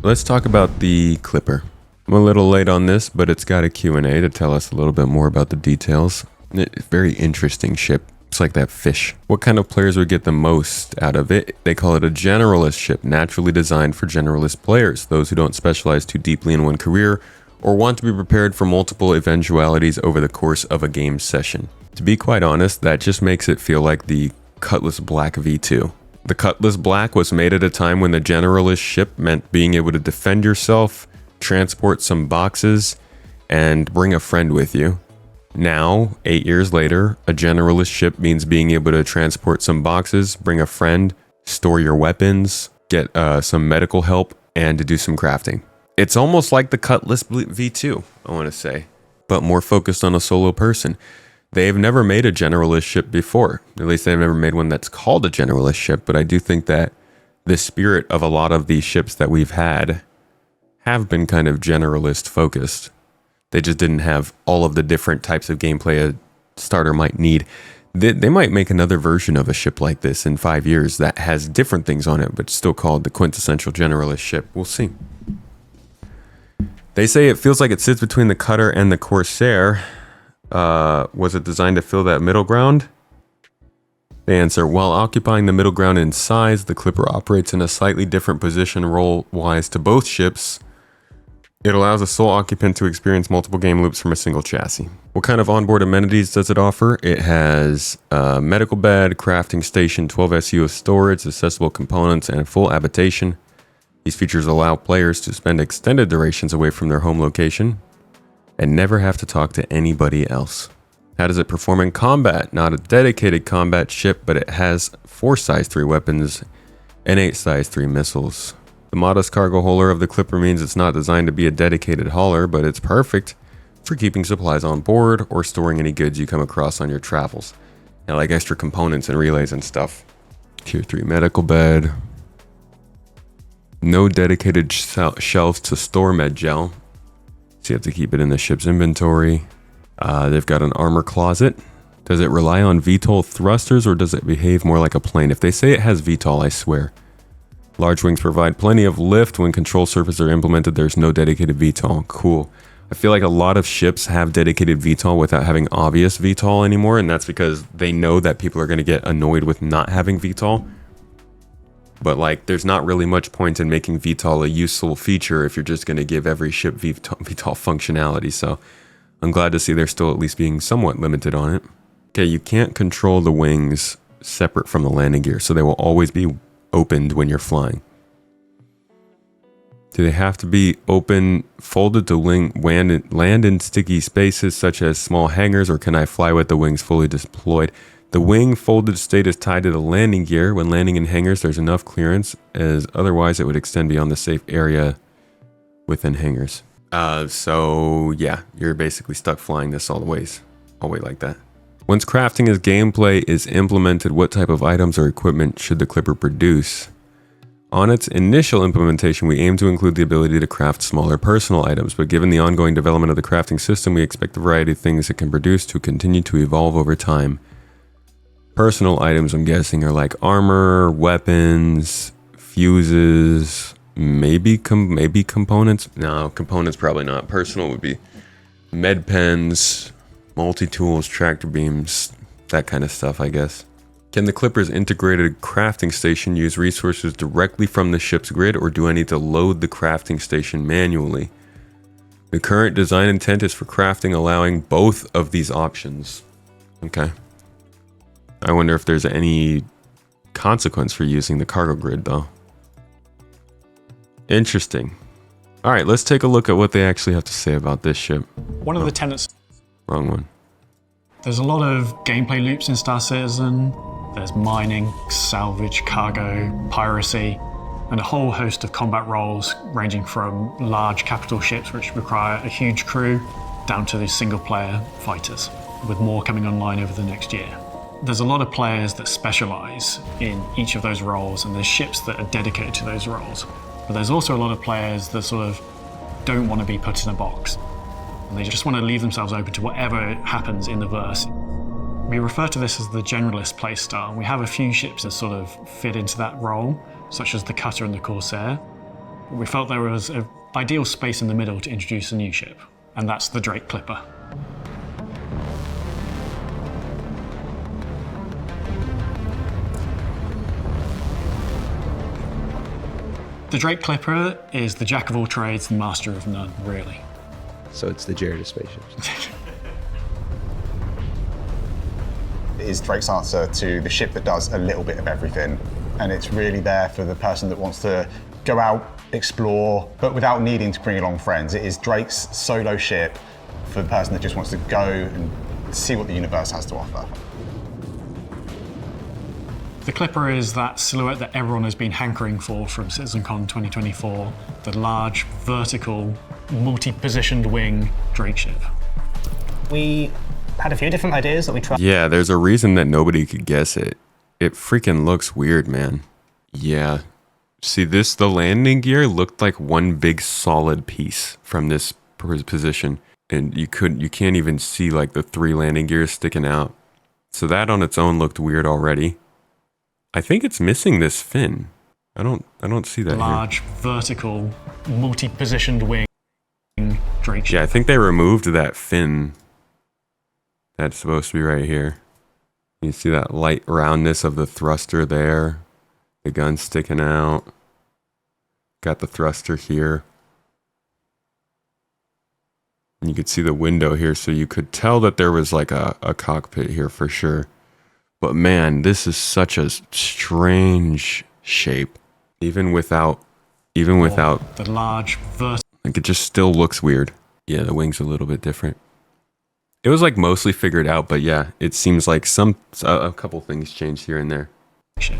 Let's talk about the Clipper. I'm a little late on this, but it's got a Q&A to tell us a little bit more about the details. Very interesting ship. It's like that fish. What kind of players would get the most out of it? They call it a generalist ship, naturally designed for generalist players, those who don't specialize too deeply in one career or want to be prepared for multiple eventualities over the course of a game session. To be quite honest, that just makes it feel like the Cutlass Black V2. The Cutlass Black was made at a time when the generalist ship meant being able to defend yourself, transport some boxes, and bring a friend with you. Now, 8 years later, a generalist ship means being able to transport some boxes, bring a friend, store your weapons, get some medical help, and to do some crafting. It's almost like the Cutlass V2, I want to say, but more focused on a solo person. They've never made a generalist ship before. At least they've never made one that's called a generalist ship, but I do think that the spirit of a lot of these ships that we've had have been kind of generalist focused. They just didn't have all of the different types of gameplay a starter might need. They might make another version of a ship like this in 5 years that has different things on it, but still called the quintessential generalist ship. We'll see. They say it feels like it sits between the Cutter and the Corsair. Was it designed to fill that middle ground? The answer, while occupying the middle ground in size, the Clipper operates in a slightly different position role-wise to both ships. It allows a sole occupant to experience multiple game loops from a single chassis. What kind of onboard amenities does it offer? It has a medical bed, crafting station, 12 SU of storage, accessible components, and full habitation. These features allow players to spend extended durations away from their home location and never have to talk to anybody else. How does it perform in combat? Not a dedicated combat ship, but it has 4 size 3 weapons and 8 size 3 missiles. The modest cargo holder of the Clipper means it's not designed to be a dedicated hauler, but it's perfect for keeping supplies on board or storing any goods you come across on your travels. Now, like extra components and relays and stuff. Tier 3 medical bed. No dedicated shelves to store med gel, so you have to keep it in the ship's inventory. They've got an armor closet. Does it rely on VTOL thrusters or does it behave more like a plane? If they say it has VTOL, I swear. Large wings provide plenty of lift. When control surfaces are implemented, there's no dedicated VTOL. Cool. I feel like a lot of ships have dedicated VTOL without having obvious VTOL anymore, and that's because they know that people are going to get annoyed with not having VTOL. But like, there's not really much point in making VTOL a useful feature if you're just going to give every ship VTOL functionality. So I'm glad to see they're still at least being somewhat limited on it. Okay, you can't control the wings separate from the landing gear, so they will always be opened when you're flying. Do they have to be open, folded to land in sticky spaces such as small hangars, or can I fly with the wings fully deployed? The wing folded state is tied to the landing gear. When landing in hangars, there's enough clearance, as otherwise it would extend beyond the safe area within hangars. So yeah, you're basically stuck flying this all the way like that. Once crafting as gameplay is implemented, what type of items or equipment should the Clipper produce? On its initial implementation, we aim to include the ability to craft smaller personal items, but given the ongoing development of the crafting system, we expect the variety of things it can produce to continue to evolve over time. Personal items, I'm guessing, are like armor, weapons, fuses, maybe components. No, components probably not. Personal would be med pens, multi-tools, tractor beams, that kind of stuff, I guess. Can the Clipper's integrated crafting station use resources directly from the ship's grid, or do I need to load the crafting station manually? The current design intent is for crafting, allowing both of these options. Okay. I wonder if there's any consequence for using the cargo grid, though. Interesting. All right, let's take a look at what they actually have to say about this ship. One of the tenets... Wrong one. There's a lot of gameplay loops in Star Citizen. There's mining, salvage, cargo, piracy, and a whole host of combat roles ranging from large capital ships which require a huge crew down to the single-player fighters, with more coming online over the next year. There's a lot of players that specialize in each of those roles, and there's ships that are dedicated to those roles. But there's also a lot of players that sort of don't want to be put in a box. And they just want to leave themselves open to whatever happens in the verse. We refer to this as the generalist playstyle, and we have a few ships that sort of fit into that role, such as the Cutter and the Corsair. We felt there was an ideal space in the middle to introduce a new ship, and that's the Drake Clipper. The Drake Clipper is the jack of all trades, the master of none, really. So it's the generalist spaceships. It is Drake's answer to the ship that does a little bit of everything. And it's really there for the person that wants to go out, explore, but without needing to bring along friends. It is Drake's solo ship for the person that just wants to go and see what the universe has to offer. The Clipper is that silhouette that everyone has been hankering for from CitizenCon 2024, the large, vertical, multi-positioned wing Drake ship. We had a few different ideas that we tried. Yeah, there's a reason that nobody could guess it. It freaking looks weird, man. Yeah. See, the landing gear looked like one big solid piece from this position. And you can't even see like the 3 landing gears sticking out. So that on its own looked weird already. I think it's missing this fin. I don't see that Large, here. vertical, multi-positioned wing Drake ship. Yeah, I think they removed that fin. That's supposed to be right here. You see that light roundness of the thruster there. The gun sticking out. Got the thruster here. And you could see the window here, so you could tell that there was like a cockpit here for sure. But man, this is such a strange shape. Even without the large, vertical. Like it just still looks weird. Yeah, the wing's a little bit different. It was like mostly figured out, but yeah, it seems like a couple things changed here and there. Ship.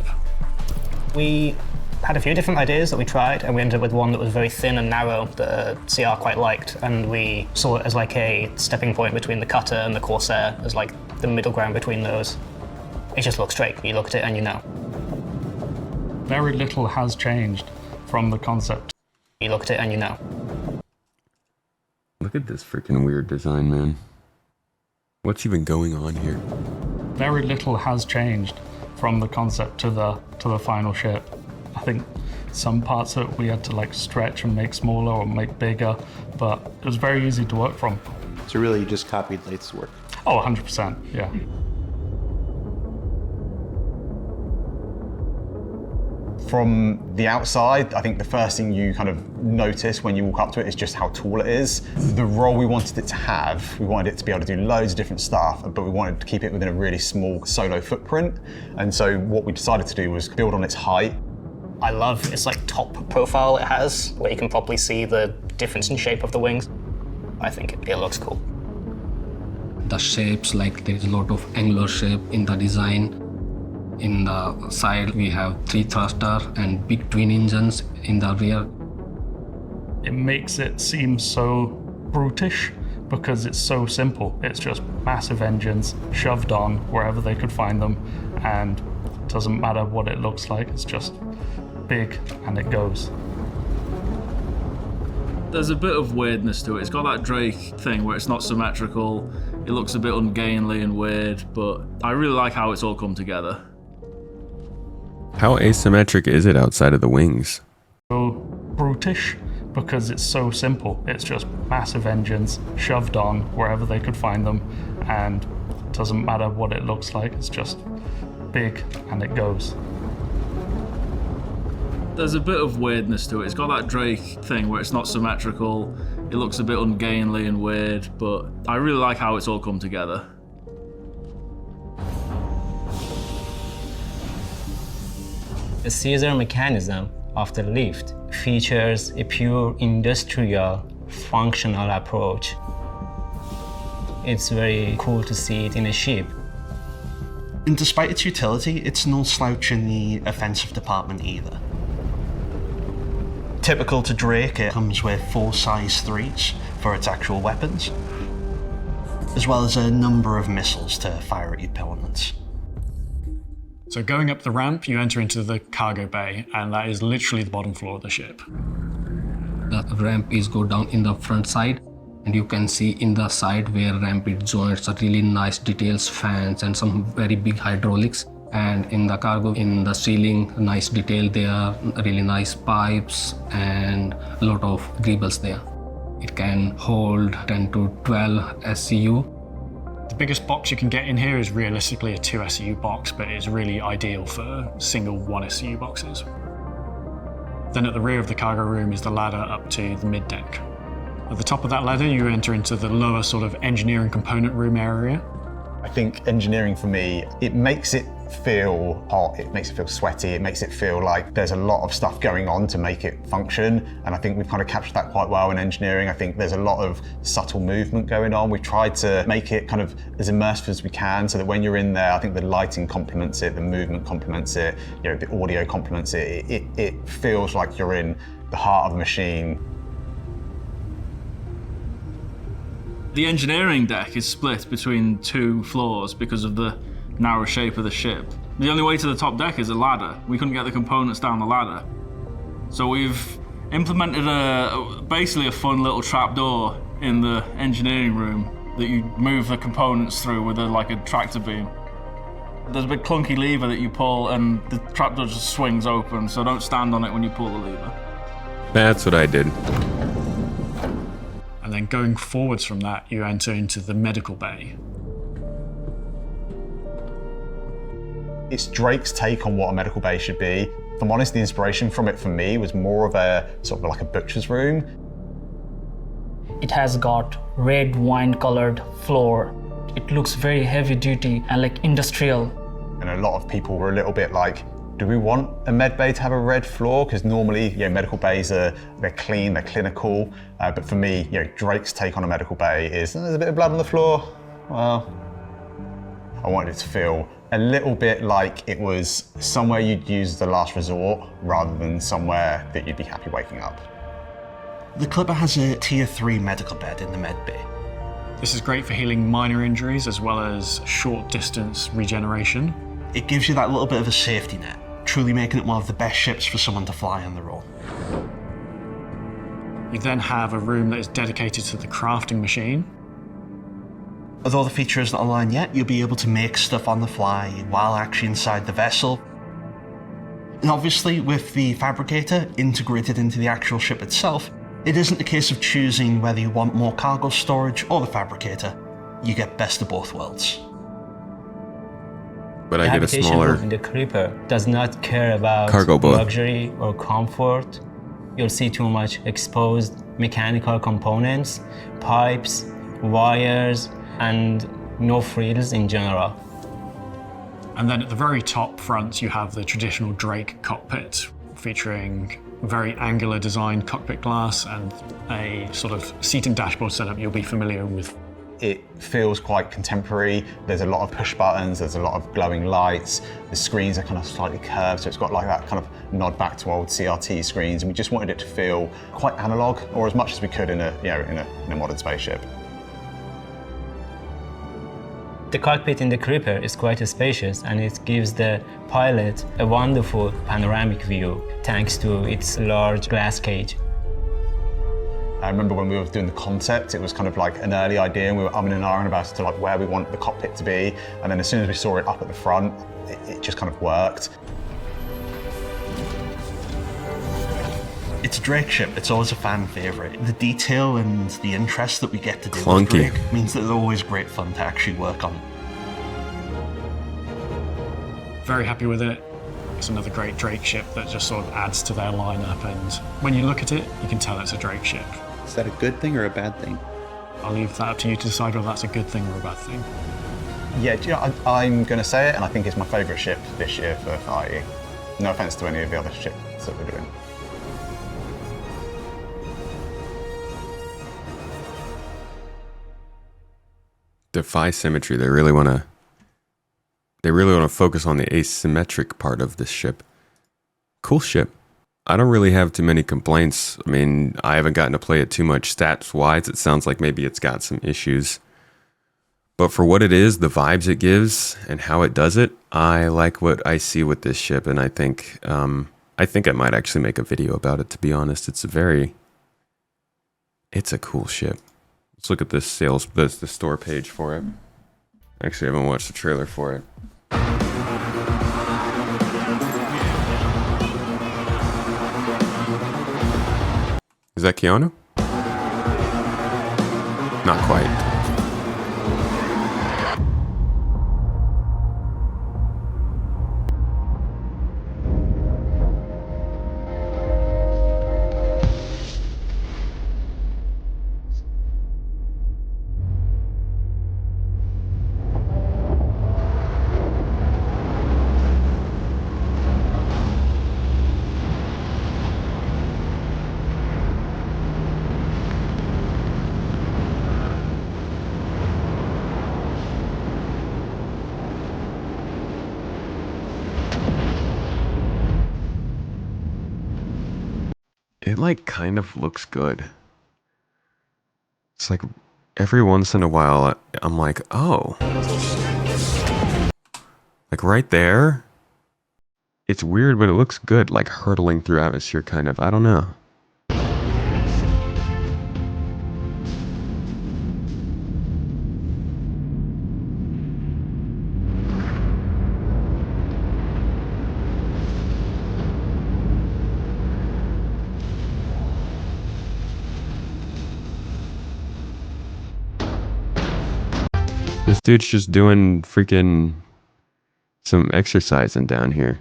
We had a few different ideas that we tried, and we ended up with one that was very thin and narrow that CR quite liked, and we saw it as like a stepping point between the Cutter and the Corsair, as like the middle ground between those. It just looks straight. You look at it and you know. Very little has changed from the concept. You look at it and you know. Look at this freaking weird design, man. What's even going on here? Very little has changed from the concept to the final ship. I think some parts of it we had to like stretch and make smaller or make bigger, but it was very easy to work from. So really you just copied Lath's work? Oh, 100%, yeah. From the outside, I think the first thing you kind of notice when you walk up to it is just how tall it is. The role we wanted it to have, we wanted it to be able to do loads of different stuff, but we wanted to keep it within a really small solo footprint. And so what we decided to do was build on its height. I love its like top profile it has, where you can properly see the difference in shape of the wings. I think it looks cool. The shapes, like there is a lot of angular shape in the design. In the side, we have 3 thruster and big twin engines in the rear. It makes it seem so brutish because it's so simple. It's just massive engines shoved on wherever they could find them, and it doesn't matter what it looks like, it's just big and it goes. There's a bit of weirdness to it. It's got that Drake thing where it's not symmetrical. It looks a bit ungainly and weird, but I really like how it's all come together. How asymmetric is it outside of the wings? So brutish because it's so simple. It's just massive engines shoved on wherever they could find them, and it doesn't matter what it looks like, it's just big and it goes. There's a bit of weirdness to it. It's got that Drake thing where it's not symmetrical. It looks a bit ungainly and weird, but I really like how it's all come together. The Caesar mechanism of the lift features a pure industrial, functional approach. It's very cool to see it in a ship. And despite its utility, it's no slouch in the offensive department either. Typical to Drake, it comes with 4 size 3s for its actual weapons, as well as a number of missiles to fire at your opponents. So going up the ramp, you enter into the cargo bay, and that is literally the bottom floor of the ship. The ramp is go down in the front side, and you can see in the side where ramp it joins are really nice details, fans and some very big hydraulics. And in the cargo, in the ceiling, nice detail there, really nice pipes and a lot of greebles there. It can hold 10 to 12 SCU. The biggest box you can get in here is realistically a 2 SCU box, but it's really ideal for single 1 SCU boxes. Then at the rear of the cargo room is the ladder up to the mid-deck. At the top of that ladder, you enter into the lower sort of engineering component room area. I think engineering for me, it makes it feel hot, it makes it feel sweaty, it makes it feel like there's a lot of stuff going on to make it function. And I think we've kind of captured that quite well in engineering. I think there's a lot of subtle movement going on. We've tried to make it kind of as immersive as we can so that when you're in there, I think the lighting complements it, the movement complements it, you know, the audio complements it. It feels like you're in the heart of the machine. The engineering deck is split between 2 floors because of the narrow shape of the ship. The only way to the top deck is a ladder. We couldn't get the components down the ladder. So we've implemented basically a fun little trapdoor in the engineering room that you move the components through with like a tractor beam. There's a big clunky lever that you pull and the trapdoor just swings open, so don't stand on it when you pull the lever. That's what I did. And then going forwards from that, you enter into the medical bay. It's Drake's take on what a medical bay should be. If I'm honest, the inspiration from it for me was more of a sort of like a butcher's room. It has got red wine colored floor. It looks very heavy duty and like industrial. And a lot of people were a little bit like, do we want a med bay to have a red floor? Because normally, medical bays they're clean, they're clinical. But for me, Drake's take on a medical bay is there's a bit of blood on the floor. Well, I wanted it to feel a little bit like it was somewhere you'd use the last resort rather than somewhere that you'd be happy waking up. The Clipper has a tier 3 medical bed in the med bay. This is great for healing minor injuries as well as short distance regeneration. It gives you that little bit of a safety net, truly making it one of the best ships for someone to fly on their own. You then have a room that is dedicated to the crafting machine. Although the feature isn't online yet, you'll be able to make stuff on the fly while actually inside the vessel. And obviously, with the fabricator integrated into the actual ship itself, it isn't a case of choosing whether you want more cargo storage or the fabricator. You get best of both worlds. But I get a smaller The Creeper does not care about cargo boat. luxury or comfort. You'll see too much exposed mechanical components, pipes, wires, and no frills in general. And then at the very top front, you have the traditional Drake cockpit, featuring very angular designed cockpit glass and a sort of seat and dashboard setup you'll be familiar with. It feels quite contemporary. There's a lot of push buttons, there's a lot of glowing lights. The screens are kind of slightly curved, so it's got like that kind of nod back to old CRT screens, and we just wanted it to feel quite analog, or as much as we could in a modern spaceship. The cockpit in the Creeper is quite spacious, and it gives the pilot a wonderful panoramic view thanks to its large glass cage. I remember when we were doing the concept, it was kind of like an early idea, and we were umming and ahhing about it to like where we want the cockpit to be. And then as soon as we saw it up at the front, it just kind of worked. It's a Drake ship, it's always a fan favourite. The detail and the interest that we get to do Clunky. with Drake means that they're always great fun to actually work on. Very happy with it. It's another great Drake ship that just sort of adds to their lineup, and when you look at it, you can tell it's a Drake ship. Is that a good thing or a bad thing? I'll leave that up to you to decide whether that's a good thing or a bad thing. Yeah, I'm going to say it, and I think it's my favourite ship this year for IE. No offence to any of the other ships that we're doing. Defy symmetry. They really want to focus on the asymmetric part of this ship. Cool ship. I don't really have too many complaints. I mean, I haven't gotten to play it too much stats-wise. It sounds like maybe it's got some issues. But for what it is, the vibes it gives, and how it does it, I like what I see with this ship, and I think I might actually make a video about it, to be honest. It's a cool ship. Let's look at this the store page for it. Actually, I haven't watched the trailer for it. Is that Keanu? Not quite. It like kind of looks good. It's like every once in a while I'm like, oh. Like right there. It's weird, but it looks good. Like hurtling through atmosphere kind of. I don't know. This dude's just doing freaking some exercising down here.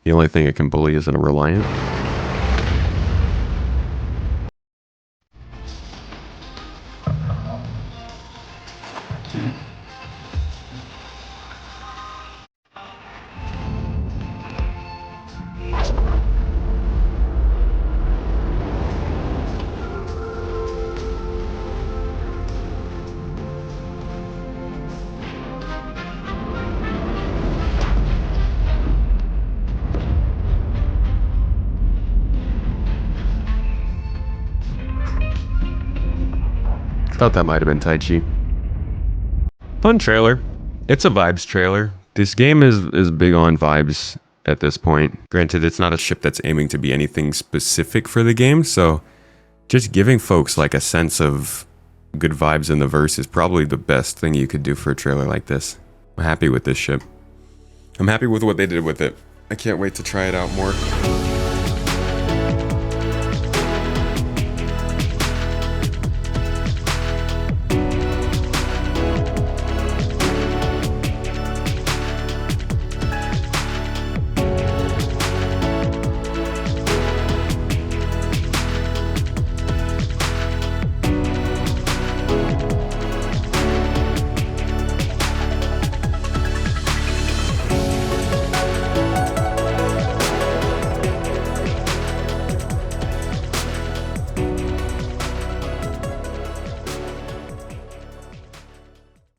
The only thing it can bully isn't a Reliant. Thought that might have been Tai Chi. Fun trailer. It's a vibes trailer. This game is big on vibes at this point. Granted, it's not a ship that's aiming to be anything specific for the game, so just giving folks like a sense of good vibes in the verse is probably the best thing you could do for a trailer like this. I'm happy with this ship. I'm happy with what they did with it. I can't wait to try it out more.